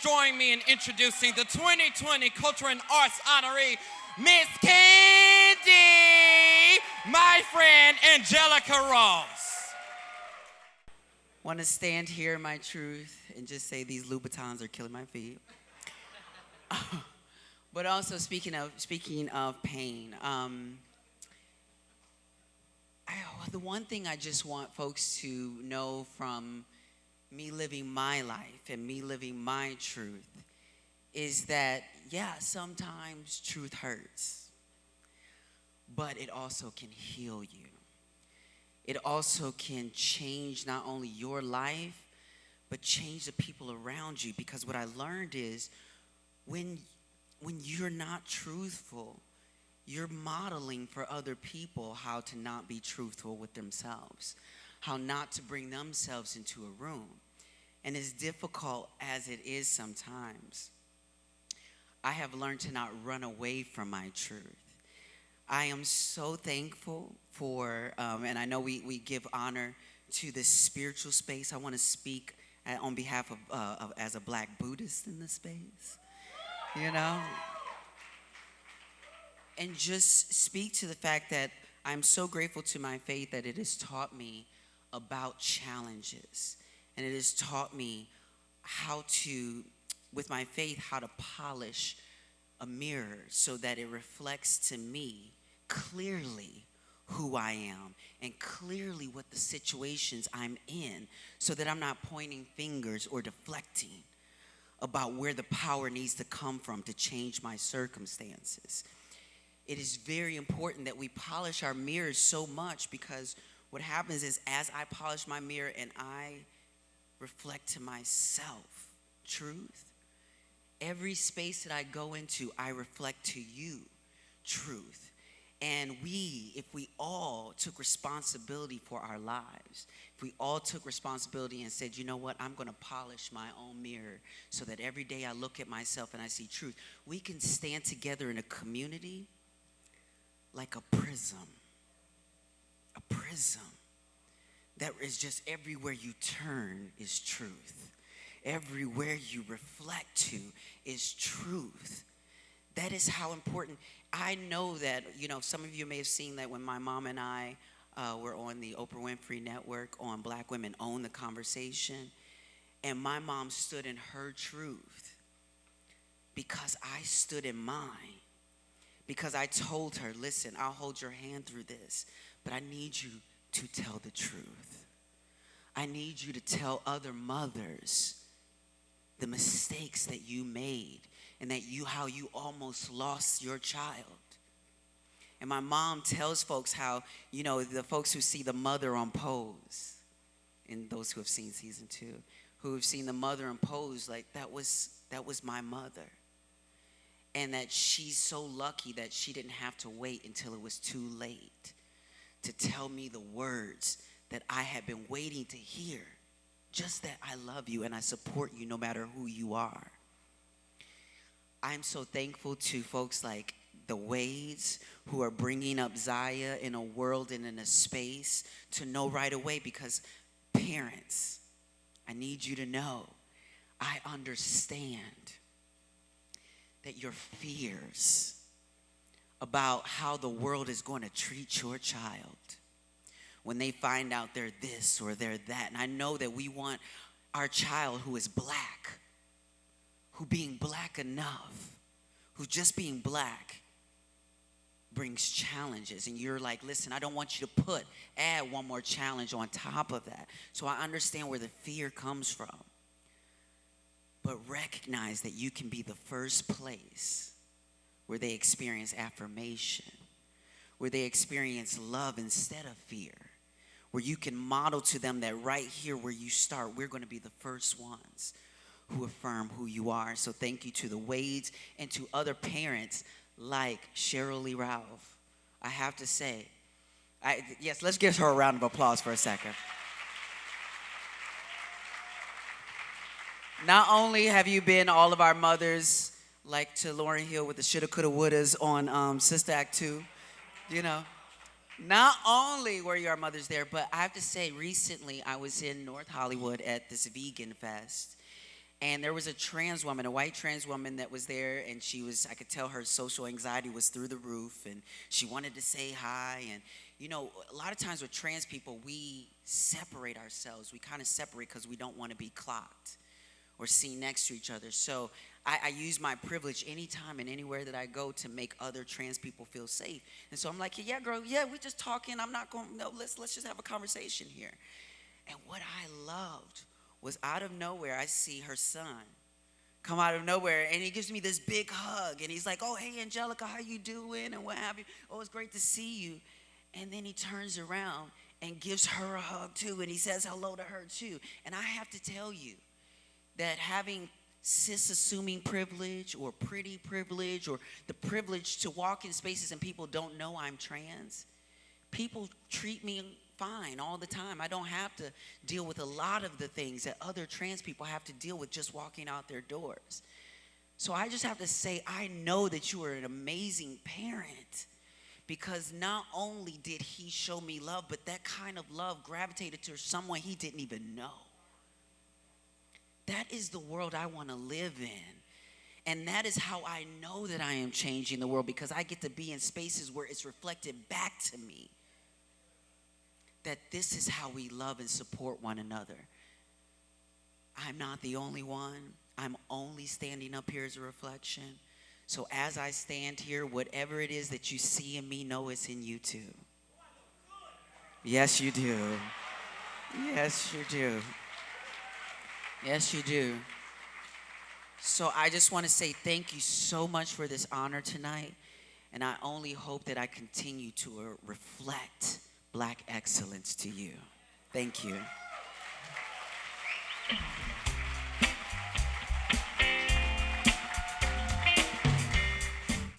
join me in introducing the 2020 Culture and Arts honoree, Miss Candy, my friend Angelica Ross. Want to stand here in my truth and just say these Louboutins are killing my feet. But also speaking of pain, the one thing I just want folks to know from me living my life and me living my truth is that, yeah, sometimes truth hurts, but it also can heal you. It also can change not only your life, but change the people around you. Because what I learned is when you're not truthful, you're modeling for other people how to not be truthful with themselves, how not to bring themselves into a room. And as difficult as it is sometimes, I have learned to not run away from my truth. I am so thankful for, and I know we give honor to this spiritual space. I want to speak on behalf of as a Black Buddhist in this space, you know? And just speak to the fact that I'm so grateful to my faith that it has taught me about challenges. And it has taught me how to, with my faith, how to polish a mirror so that it reflects to me clearly who I am and clearly what the situations I'm in, so that I'm not pointing fingers or deflecting about where the power needs to come from to change my circumstances. It is very important that we polish our mirrors so much, because what happens is, as I polish my mirror and I reflect to myself truth, every space that I go into, I reflect to you truth. And if we all took responsibility for our lives, if we all took responsibility and said, you know what, I'm going to polish my own mirror so that every day I look at myself and I see truth, we can stand together in a community like a prism that is just everywhere you turn is truth. Everywhere you reflect to is truth. That is how important. I know that, some of you may have seen that when my mom and I were on the Oprah Winfrey Network on Black Women Own the Conversation, and my mom stood in her truth because I stood in mine. Because I told her, listen, I'll hold your hand through this, but I need you to tell the truth. I need you to tell other mothers the mistakes that you made and how you almost lost your child. And my mom tells folks how, the folks who see the mother on Pose, and those who have seen season 2, who have seen the mother on Pose, like that was my mother. And that she's so lucky that she didn't have to wait until it was too late to tell me the words that I had been waiting to hear. Just that I love you and I support you no matter who you are. I'm so thankful to folks like the Wades who are bringing up Zaya in a world and in a space to know right away, because parents, I need you to know, I understand that your fears about how the world is going to treat your child when they find out they're this or they're that. And I know that we want our child who is Black, who being Black enough, who just being Black brings challenges. And you're like, listen, I don't want you to add one more challenge on top of that. So I understand where the fear comes from. But recognize that you can be the first place where they experience affirmation, where they experience love instead of fear, where you can model to them that right here where you start, we're going to be the first ones who affirm who you are. So thank you to the Wades and to other parents like Cheryl Lee Ralph. I have to say, yes, let's give her a round of applause for a second. Not only have you been all of our mothers, like to Lauryn Hill with the shoulda, coulda, wouldas on Sister Act 2, Not only were you our mothers there, but I have to say, recently I was in North Hollywood at this vegan fest, And there was a trans woman, a white trans woman that was there, and I could tell her social anxiety was through the roof, and she wanted to say hi. And, you know, a lot of times with trans people, we separate ourselves. We kind of separate because we don't want to be clocked or seen next to each other. So I use my privilege anytime and anywhere that I go to make other trans people feel safe. And so I'm like, yeah, girl, yeah, we're just talking. I'm not going, no, let's just have a conversation here. And what I loved was out of nowhere, I see her son come out of nowhere, and he gives me this big hug, and he's like, oh, hey, Angelica, how you doing, and what have you? Oh, it's great to see you. And then he turns around and gives her a hug, too, and he says hello to her, too. And I have to tell you that having cis-assuming privilege or pretty privilege or the privilege to walk in spaces and people don't know I'm trans, people treat me fine all the time. I don't have to deal with a lot of the things that other trans people have to deal with just walking out their doors. So I just have to say, I know that you are an amazing parent, because not only did he show me love, but that kind of love gravitated to someone he didn't even know. That is the world I want to live in. And that is how I know that I am changing the world, because I get to be in spaces where it's reflected back to me that this is how we love and support one another. I'm not the only one. I'm only standing up here as a reflection. So as I stand here, whatever it is that you see in me, know it's in you too. Yes, you do. Yes, you do. Yes, you do. So I just want to say thank you so much for this honor tonight. And I only hope that I continue to reflect Black excellence to you. Thank you.